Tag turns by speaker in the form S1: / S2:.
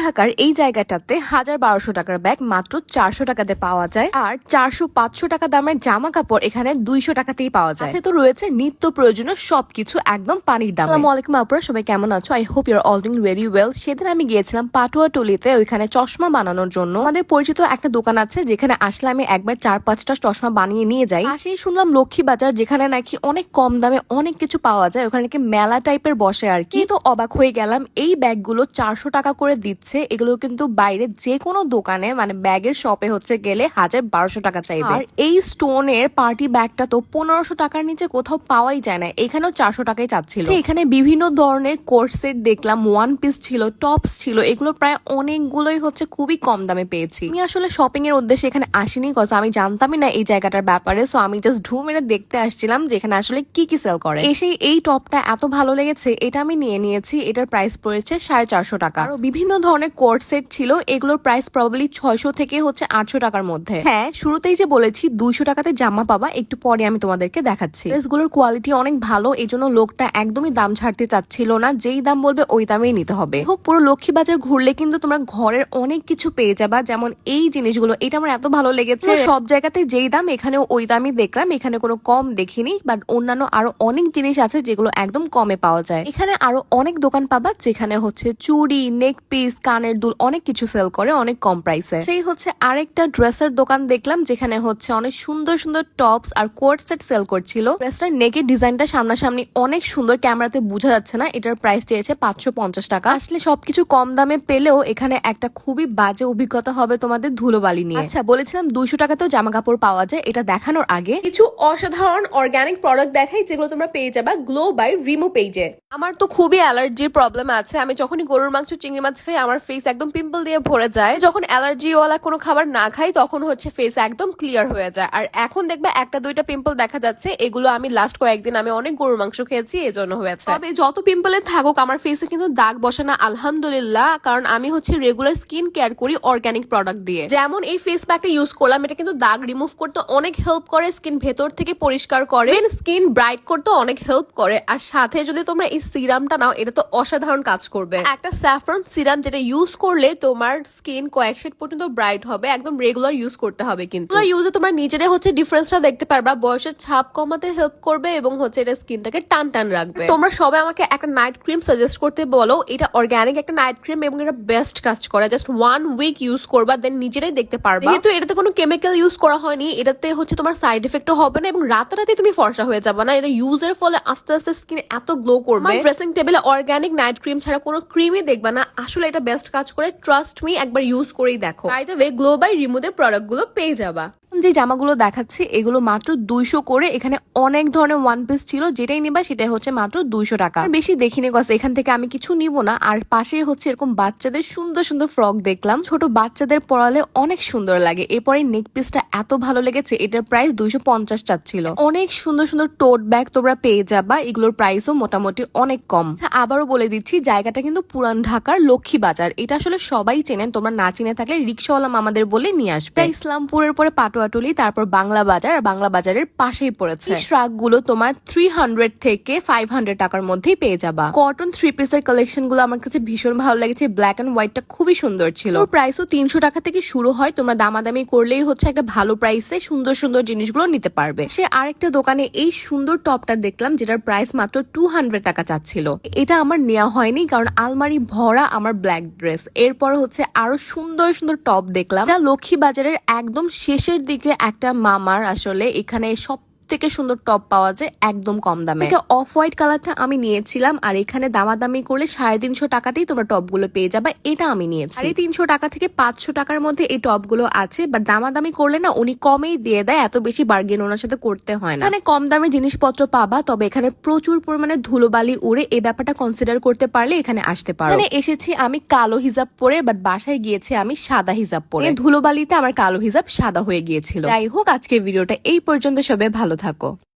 S1: ঢাকার এই জায়গাটাতে ১,১২০০ টাকার ব্যাগ মাত্র ৪০০ টাকাতে পাওয়া যায়, আর ৪০০-৫০০ টাকা দামের জামা কাপড় এখানে ২০০ টাকাতেই পাওয়া যায়। তো রয়েছে নিত্য প্রয়োজনীয় সবকিছু একদম পানির দামে। আসসালামু আলাইকুম আপুরা, সবাই কেমন আছো? I hope you are all doing very well. সেদিন আমি গিয়েছিলাম পাটুয়াটুলিতে, ওইখানে চশমা বানানোর জন্য। আমাদের পরিচিত একটা দোকান আছে যেখানে আসলে আমি একবার ৪-৫টা চশমা বানিয়ে নিয়ে যাই। পাশেই শুনলাম লক্ষ্মী বাজার, যেখানে নাকি অনেক কম দামে অনেক কিছু পাওয়া যায়, ওখানে নাকি মেলা টাইপের বসে আর কি। তো অবাক হয়ে গেলাম, এই ব্যাগগুলো ৪০০ টাকা করে দিচ্ছে। এগুলো কিন্তু বাইরে যে কোনো দোকানে মানে ব্যাগের শপে হচ্ছে গেলে ১,১২০০ টাকা চাইবে। আর এই স্টোনের পার্টি ব্যাগটা তো ১৫০০ টাকার নিচে কোথাও পাওয়াই যায় না, এখানেও ৪০০ টাকাই চাচ্ছিল। এখানে বিভিন্ন ধরনের কোট সেট দেখলাম, ওয়ান পিস ছিল, টপস ছিল, এগুলো প্রায় অনেকগুলোই হচ্ছে খুবই কম দামে পেয়েছি। আমি আসলে শপিং এর উদ্দেশ্যে এখানে আসিনি, কজ আমি জানতামই না এই জায়গাটার ব্যাপারে। সো আমি জাস্ট ঢু মেরে দেখতে আসছিলাম যে এখানে আসলে কি কি সেল করে। এসে এই টপটা এত ভালো লেগেছে, এটা আমি নিয়ে নিয়েছি। এটার প্রাইস পড়েছে 450 টাকা। আরো বিভিন্ন ধরনের কোট সেট ছিল, এগুলোর প্রাইস প্রবাবলি 600 থেকে হচ্ছে 800 টাকার মধ্যে। হ্যাঁ, শুরুতেই যে বলেছি 200 টাকাতে জামা পাবা, একটু পরে আমি তোমাদেরকে দেখাচ্ছি। ড্রেসগুলোর কোয়ালিটি অনেক ভালো, এই জন্য লোকটা একদমই দাম ছাড়তে চাচ্ছিল না, যেই দাম বলবে ওই দামেই নিতে হবে। হোক, পুরো লক্ষ্মী বাজার ঘুরলে কিন্তু তোমরা ঘরের অনেক কিছু পেয়ে যাবা, যেমন এই জিনিসগুলো। এটা আমার এত ভালো লেগেছে। সব জায়গাতে যেই দাম, এখানেও ওই দামই দেখলাম, এখানে কোনো কম দেখিনি। বাট অন্যান্য আরো অনেক জিনিস আছে যেগুলো একদম কমে পাওয়া যায়। এখানে আরো অনেক দোকান পাবা যেখানে হচ্ছে চুড়ি, নেক পিস, কানের দুল অনেক কিছু সেল করে অনেক কম প্রাইসে। সেই হচ্ছে আরেকটা ড্রেসের দোকান দেখলাম যেখানে হচ্ছে অনেক সুন্দর সুন্দর টপস আর কোট সেট সেল করছিল। ড্রেসটার নেকের ডিজাইনটা সামনাসামনি অনেক সুন্দর, ক্যামেরাতে বোঝা যাচ্ছে না। এটার প্রাইস চেয়েছে ৫৫০ টাকা। আসলে সবকিছু কম দামে পেলেও এখানে একটা খুবই বাজে অভিজ্ঞতা হবে তোমাদের ধুলোবালি নিয়ে। আচ্ছা, বলেছিলাম ২০০ টাকাতেও জামা কাপড় পাওয়া যায়। এটা দেখানোর আগে কিছু অসাধারণ অর্গানিক প্রোডাক্ট দেখাই, যেগুলো তোমরা পেয়ে যাবা গ্লো বাই রিমু পেজে। আমার তো খুবই অ্যালার্জির প্রবলেম আছে। আমি যখনই গরুর মাংস, চিংড়ি মাছ খাই, আমার ফেস একদম পিম্পল দিয়ে ভরে যায়। যখন অ্যালার্জিওয়ালা কোনো খাবার না খাই, তখন হচ্ছে ফেস একদম ক্লিয়ার হয়ে যায়। আর এখন দেখবে 1-2টা পিম্পল দেখা যাচ্ছে, এগুলো আমি লাস্ট কয়েকদিন আমি অনেক গরুর মাংস খেয়েছি, এজন্য হয়েছে। তবে যত পিম্পলে থাকুক, আমার ফেসে কিন্তু দাগ বসে না, আলহামদুলিল্লাহ। কারণ আমি হচ্ছে রেগুলার স্কিন কেয়ার করি অর্গানিক প্রোডাক্ট দিয়ে। যেমন এই ফেস প্যাকটা ইউজ করলাম, এটা কিন্তু দাগ রিমুভ করতে অনেক হেল্প করে, স্কিন ভেতর থেকে পরিষ্কার করে, স্কিন ব্রাইট করতে অনেক হেল্প করে। আর সাথে যদি তোমরা এই সিরামটা নাও, এটা তো অসাধারণ কাজ করবে। একটা স্যাফরন সিরাম, যেটা ইউজ করলে তোমার স্কিন কয়েক শেড পর্যন্ত ব্রাইট হবে। একদম রেগুলার ইউজ করতে হবে, কিন্তু ইউজে তোমরা নিজেরাই হচ্ছে ডিফারেন্সটা দেখতে পারবা। বয়সের ছাপ কমাতে হেল্প করবে এবং হচ্ছে এটা স্কিনটাকে টান টান রাখবে। তোমরা সবাই আমাকে একটা নাইট ক্রিম সাজেস্ট করতে বলো। এটা অর্গানিক একটা নাইট ক্রিম এবং এটা বেস্ট কাজ করে। জাস্ট 1 উইক ইউজ করবা, দেন নিজেরাই দেখতে পারবা। যেহেতু এটাতে কোনো কেমিক্যাল ইউজ করা হয়নি, এটাতে হচ্ছে তোমার সাইড এফেক্টও হবে না এবং রাতারাতি তুমি ফর্সা হয়ে যাবে না। এটা ইউজের ফলে আস্তে আস্তে স্কিন এত গ্লো করবে। ড্রেসিং টেবিলে অর্গানিক নাইট ক্রিম ছাড়া কোনো ক্রিমই দেখবা না। আসলে এটা বেস্ট কাজ করে, ট্রাস্ট মি, একবার ইউজ করেই দেখো। By the way, glow by রিমুদের প্রোডাক্ট গুলো পেয়ে যাবা। যে জামাগুলো দেখাচ্ছি এগুলো মাত্র 200 করে। এখানে অনেক ধরনের ওয়ান পিস ছিল, যেটাই নিবা সেটাই হচ্ছে মাত্র 200 টাকা। বেশি দেখিনি গস, এখান থেকে আমি কিছু নিব না। আর পাশে হচ্ছে এরকম বাচ্চাদের সুন্দর সুন্দর ফ্রক দেখলাম, ছোট বাচ্চাদের পরালে অনেক সুন্দর লাগে। এরপরে নেক পিসটা এত ভালো লেগেছে, এটার প্রাইস 250 চাচ্ছিল। অনেক সুন্দর সুন্দর টোট ব্যাগ তোমরা পেয়ে যাবা, এগুলোর প্রাইসও মোটামুটি অনেক কম। আবারও বলে দিচ্ছি, জায়গাটা কিন্তু পুরান ঢাকার লক্ষ্মী বাজার। এটা আসলে সবাই চেনেন, তোমরা না চিনে থাকলে রিক্সাওয়ালা মামাদের বলে নিয়ে আসবে। ইসলামপুরের পরে পাটুয়াটুলি, তারপর বাংলা বাজার, আর বাংলা বাজারের পাশেই পড়েছে। শ্রাগ গুলো তোমার 300 থেকে 500 টাকার মধ্যেই পেয়ে যাবা। কটন 3 পিসের কালেকশন গুলো আমার কাছে ভীষণ ভালো লেগেছে। ব্ল্যাক এন্ড হোয়াইটটা খুবই সুন্দর ছিল। প্রাইসও 300 টাকা থেকে শুরু হয়। তোমরা দামাদামি করলেই হচ্ছে একটা ভালো প্রাইসে সুন্দর সুন্দর জিনিসগুলো নিতে পারবে। সে আরেকটা দোকানে এই সুন্দর টপটা দেখলাম, যেটার প্রাইস মাত্র 200 টাকা চাচ্ছিল। এটা আমার নেওয়া হয়নি, কারণ আলমারি ভরা আমার ব্ল্যাক ড্রেস। এরপর হচ্ছে আরো সুন্দর সুন্দর টপ দেখলাম। লক্ষ্মী বাজারের একদম শেষের দিকে একটা মামার আসলে এখানে সব থেকে সুন্দর টপ পাওয়া যায় একদম কম দামে। অফ হোয়াইট কালারটা আমি নিয়েছিলাম, আর এখানে দামাদামি করলে 350 টাকাতেই তোমরা টপ গুলো পেয়ে যাবে। এটা আমি নিয়েছি। আর এই 300 টাকা থেকে 500 টাকার মধ্যে এই টপ গুলো আছে, বাট দামাদামি করলে না উনি কমেই দিয়ে দেয়, এত বেশি বার্গেন ওনার সাথে করতে হয় না। এখানে কম দামে জিনিসপত্র পাবা, তবে এখানে প্রচুর পরিমাণে ধুলোবালি উড়ে, এই ব্যাপারটা কনসিডার করতে পারলে এখানে আসতে পারো। এখানে এসেছি আমি কালো হিজাব পরে, বাট বাসায় গিয়েছি আমি সাদা হিজাব পরে। ধুলোবালিতে আমার কালো হিজাব সাদা হয়ে গিয়েছিল। যাই হোক, আজকের ভিডিওটা এই পর্যন্ত। সবাই ভালো থাকো।